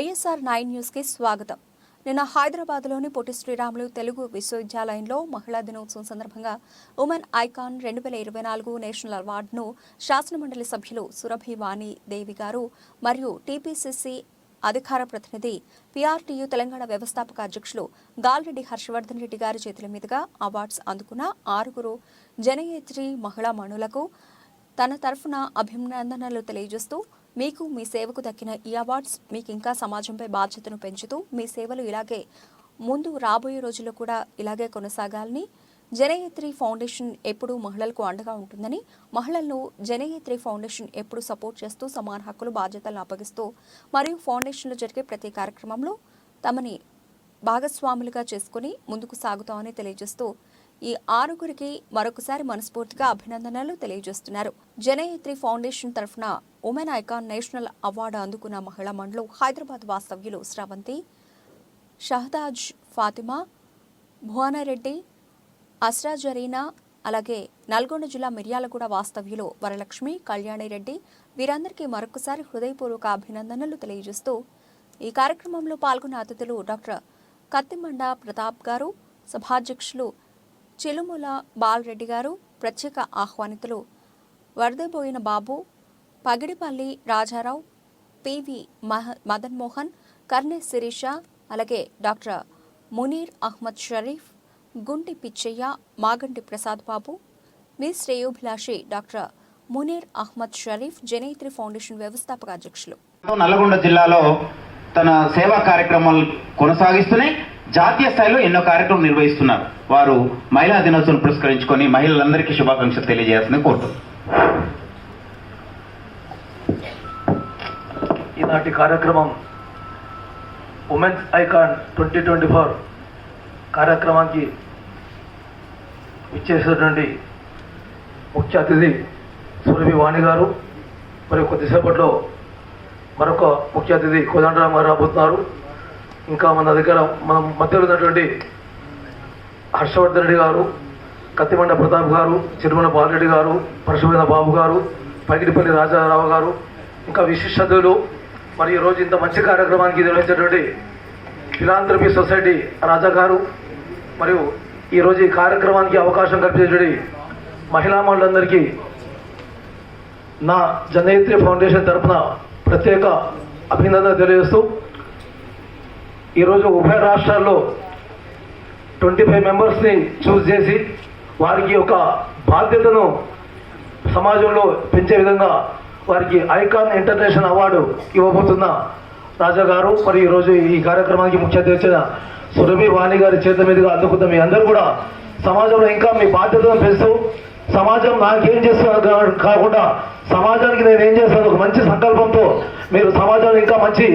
ISR 9 న్యూస్కి స్వాగతం. నిన్న హైదరాబాద్లోని పొట్టి శ్రీరాములు తెలుగు విశ్వవిద్యాలయంలో మహిళా దినోత్సవం సందర్భంగా ఉమెన్ ఐకాన్ 2024 నేషనల్ అవార్డును శాసనమండలి సభ్యులు సురభి వాణి దేవి గారు మరియు టీపీసీసీ అధికార ప్రతినిధి పీఆర్టీయూ తెలంగాణ వ్యవస్థాపక అధ్యక్షులు గాల్రెడ్డి హర్షవర్ధన్ రెడ్డి గారి చేతుల మీదుగా అవార్డ్స్ అందుకున్న 6 జనయేత్రి మహిళా మణులకు తన తరఫున అభినందనలు తెలియజేస్తూ మీకు మీ సేవకు దక్కిన ఈ అవార్డ్స్ మీకు ఇంకా సమాజంపై బాధ్యతను పెంచుతూ మీ సేవలు ఇలాగే ముందు రాబోయే రోజుల్లో కూడా ఇలాగే కొనసాగాలని, జనయేత్రి ఫౌండేషన్ ఎప్పుడూ మహిళలకు అండగా ఉంటుందని, మహిళలను జనయేత్రి ఫౌండేషన్ ఎప్పుడూ సపోర్ట్ చేస్తూ సమాన హక్కులు బాధ్యతలను అప్పగిస్తూ మరియు ఫౌండేషన్లో జరిగే ప్రతి కార్యక్రమంలో తమని భాగస్వాములుగా చేసుకుని ముందుకు సాగుతామని తెలియజేస్తూ ఈ 6 మరొకసారి మనస్ఫూర్తిగా అభినందనలు తెలియజేస్తున్నారు. జనయేత్రి ఫౌండేషన్ తరఫున ఉమెన్ ఐకాన్ నేషనల్ అవార్డు అందుకున్న మహిళా మండలు హైదరాబాద్ వాస్తవ్యులు శ్రావంతి, షహదాజ్ ఫాతిమా, భువనారెడ్డి, అస్రా జరీనా, అలాగే నల్గొండ జిల్లా మిర్యాలగూడ వాస్తవ్యులు వరలక్ష్మి, కళ్యాణిరెడ్డి వీరందరికీ మరొకసారి హృదయపూర్వక అభినందనలు తెలియజేస్తూ ఈ కార్యక్రమంలో పాల్గొన్న అతిథులు డాక్టర్ కత్తిమండ ప్రతాప్ గారు, సభాధ్యక్షులు చిలుముల బాలరెడ్డి గారు, ప్రత్యేక ఆహ్వానితులు వరదబోయిన బాబు, పగిడిపల్లి రాజారావు, పివి మదన్ మోహన్, కర్నె శిరీష, అలాగే డాక్టర్ మునీర్ అహ్మద్ షరీఫ్, గుంటి పిచ్చయ్య, మాగంటి ప్రసాద్ బాబు, మీ శ్రేయోభిలాషి డాక్టర్ మునీర్ అహ్మద్ షరీఫ్, జనయేత్రి ఫౌండేషన్ వ్యవస్థాపక అధ్యక్షులు. నల్గొండ జిల్లాలో తన సేవా కార్యక్రమాలు కొనసాగిస్తూనే జాతీయ స్థాయిలో ఎన్నో కార్యక్రమాలు నిర్వహిస్తున్నారు. వారు మహిళా దినోత్సవం పురస్కరించుకొని మహిళలందరికీ శుభాకాంక్షలు తెలియజేయాల్సింది కోరుతున్నాను. ఈనాటి కార్యక్రమం ఉమెన్స్ ఐకాన్ 2024 కార్యక్రమానికి ఇచ్చేసినటువంటి ముఖ్య అతిథి సురభి వాణి గారు, మరియు కొద్దిసేపట్లో మరొక ముఖ్య అతిథి కోదండరామ్ గారు రాబోతున్నారు. ఇంకా మన దగ్గర మనం మధ్యలో ఉన్నటువంటి హర్షవర్ధన్ రెడ్డి గారు, కత్తిమండ ప్రతాప్ గారు, చిరుమల బాలరెడ్డి గారు, పరశువైన బాబు గారు, పగిడిపల్లి రాజారావు గారు, ఇంకా విశిష్టతలు మరియు ఈరోజు ఇంత మంచి కార్యక్రమానికి నిర్వహించినటువంటి ఫిలాంథ్రపీ సొసైటీ రాజా గారు, మరియు ఈరోజు ఈ కార్యక్రమానికి అవకాశం కల్పించేటువంటి మహిళా మండలందరికీ నా జనయేత్రి ఫౌండేషన్ తరఫున ప్రత్యేక అభినందన తెలియజేస్తూ, ఈరోజు ఉభయ రాష్ట్రాల్లో 25 మెంబర్స్ని చూస్ చేసి వారికి ఒక బాధ్యతను సమాజంలో పెంచే విధంగా వారికి ఐకాన్ ఇంటర్నేషనల్ అవార్డు ఇవ్వబోతున్న రాజా గారు, మరి ఈరోజు ఈ కార్యక్రమానికి ముఖ్య అతిథి సురభి వాణి గారి చేతుల మీదుగా అందుకున్న మీ అందరూ కూడా సమాజంలో ఇంకా మీ బాధ్యతను పెంచుతూ సమాజం నాకేం చేస్తున్నారు కాకుండా సమాజానికి నేను ఏం చేస్తాను ఒక మంచి సంకల్పంతో మీరు సమాజంలో ఇంకా మంచి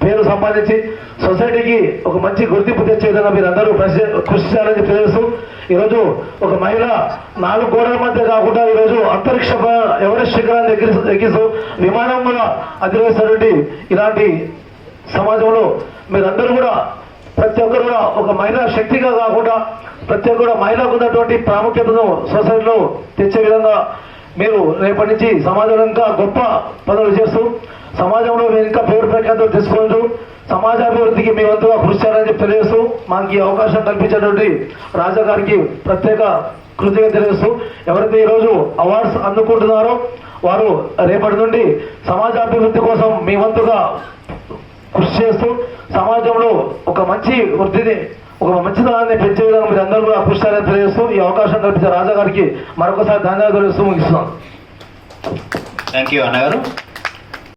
పేరు సంపాదించి సొసైటీకి ఒక మంచి గుర్తింపు తెచ్చే విధంగా మీరు అందరూ కృషి చేయాలని తెలియజేస్తూ, ఈరోజు ఒక మహిళ 4 గోడల మధ్య కాకుండా ఈరోజు అంతరిక్ష ఎవరెస్ట్ శిఖరాన్ని ఎక్కిస్తూ విమానం కూడా అధిరోహిస్తున్నటువంటి ఇలాంటి సమాజంలో మీరందరూ కూడా ప్రతి ఒక్కరు కూడా ఒక మహిళా శక్తిగా కాకుండా ప్రతి ఒక్కరు మహిళకు ఉన్నటువంటి ప్రాముఖ్యతను సొసైటీలో తెచ్చే విధంగా మీరు రేపటి నుంచి సమాజంలో ఇంకా గొప్ప పనులు చేస్తూ సమాజంలో మీరు ఇంకా పేరు ప్రఖ్యాతులు తీసుకుంటూ సమాజాభివృద్ధికి మీ వంతుగా కృషి చేయాలని తెలియజేస్తూ మాకు ఈ అవకాశం కల్పించినటువంటి రాజా గారికి ప్రత్యేక కృతజ్ఞత తెలియజేస్తూ, ఎవరైతే ఈరోజు అవార్డ్స్ అందుకుంటున్నారో వారు రేపటి నుండి సమాజాభివృద్ధి కోసం మీ వంతుగా కృషి చేస్తూ సమాజంలో ఒక మంచి వృద్ధిని ఒక మంచితనాన్ని పెంచే విధంగా మీరు అందరూ కూడా కృషి చేయాలని తెలియజేస్తూ ఈ అవకాశం కల్పించే రాజా గారికి మరొకసారి ధన్యవాదాలు తెలుస్తూ ముగిస్తున్నాను. థ్యాంక్ యూ అన్నగారు.